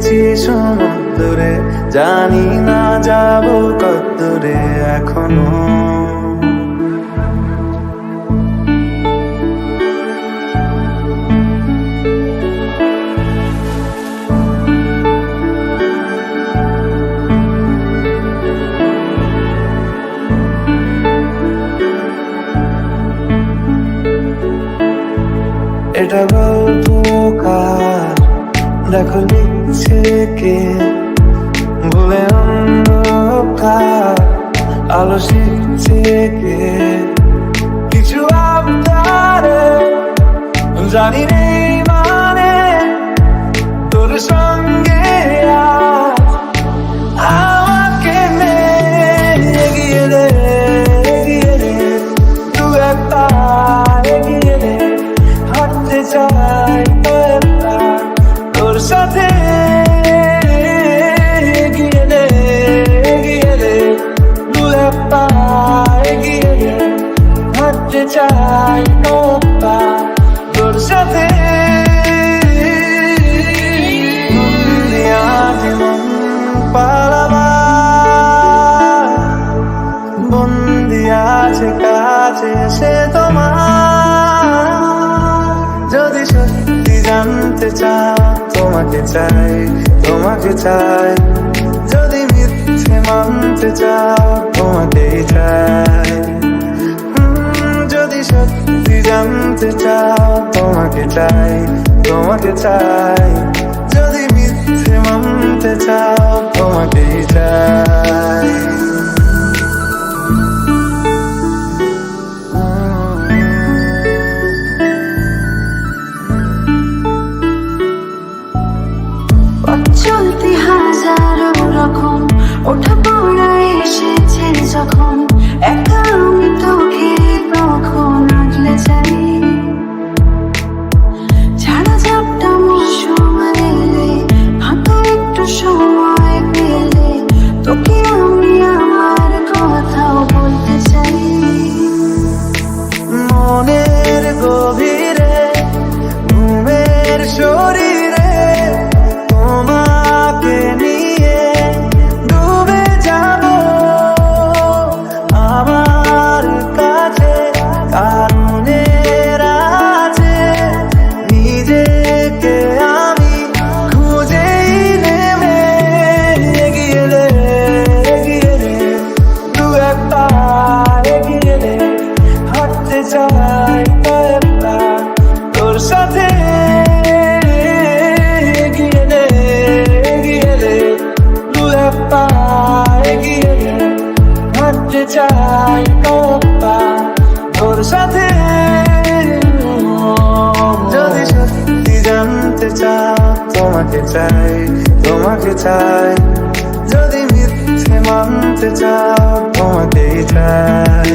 এসেছি সমুদ্রে, জানি না যাব কতদূরে এখনো। এটা গল্প কার, দেখো লিখছে কে, ভুলে অন্ধকার আলো শিখছে কে। কিছু আবদারে জানি নেই মানে, তোর সঙ্গে আমাকে নে, এগিয়ে দে এগিয়ে দে, দু একটা এগিয়ে দে, হাঁটতে চাই তোর সাথে, এগিয়ে দে এগিয়ে দে, দু একটা এগিয়ে দে, হাঁটতে চাই তোর সাথে। বন্দি আছে কাছে সে তোমার, যদি সত্যি জানতে চাও তোমাকে চাই তোমাকে চাই, যদি মিথ্যে মানতে চাও তোমাকেই চাই। যদি সত্যি জানতে চাও তোমাকে চাই তোমাকে চাই, যদি মিথ্যে মানতে চাও তোমাকেই চাই। চলতে হাজারো রকম ওঠা পড়া এসেছে যখন, একা আমি তোকে তখন আগলে যাই। ছাড়া ঝাপটা মৌসুম এলে, হাতে একটু সময় পেলে, তোকে আমি আমার কথাও বলতে চাই। মনের গভীরে ঘুমের শরীরে তোমাকে নিয়ে ডুবে যাব আমার কাছে, কারণের আছে নিজেকে আমি খুঁজেই নেবে। এগিয়ে দে এগিয়ে দে, দু একটা এগিয়ে দে, হাঁটতে চাই তোর সাথে, এগিয়ে দে এগিয়ে দে, দু একটা এগিয়ে দে, হাঁটতে চাই তোর সাথে। যদি সত্যি জানতে চাও তোমাকে চাই তোমাকে চাই, যদি মিথ্যে মানতে চাও তোমাকেই চাই।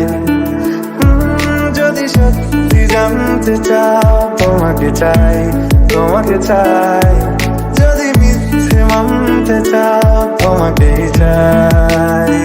যদি সত্যি জানতে চাও তোমাকে চাই তোমাকে চাই, যদি মিথ্যে মানতে চাও তোমাকেই চাই।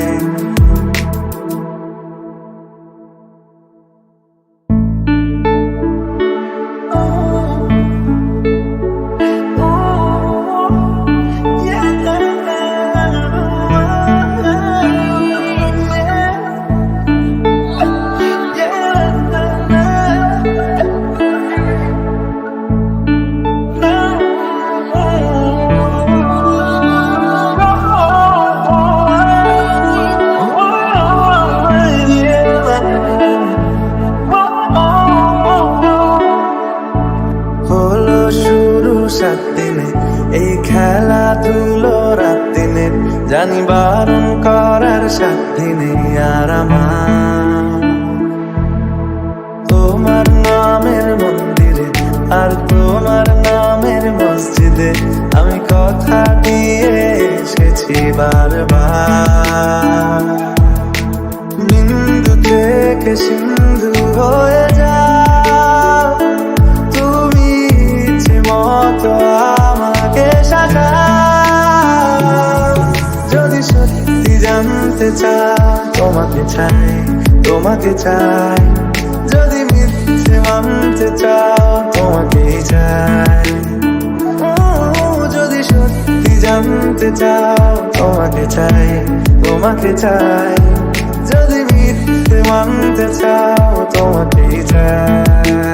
সাত দিনে এই খেলাধুলো রাত দিনে, জানি বারণ করার সাত দিনে আর আমার তোমার নামের মন্দিরে আর তোমার নামের মসজিদে আমি কথা দিয়ে এসেছি বারবার। বিন্দু থেকে সিন্ধু হয়ে যাও তুমি, ইচ্ছে মতো আমাকে সাজাও। যদি সত্যি জানতে চাও তোমাকে চাই তোমাকে চাই, যদি মিথ্যে মানতে চাও তোমাকেই চাই। যদি সত্যি জানতে চাও, তোমাকে চাই, তোমাকে চাই। যদি মিথ্যে মানতে চাও, তোমাকেই চাই।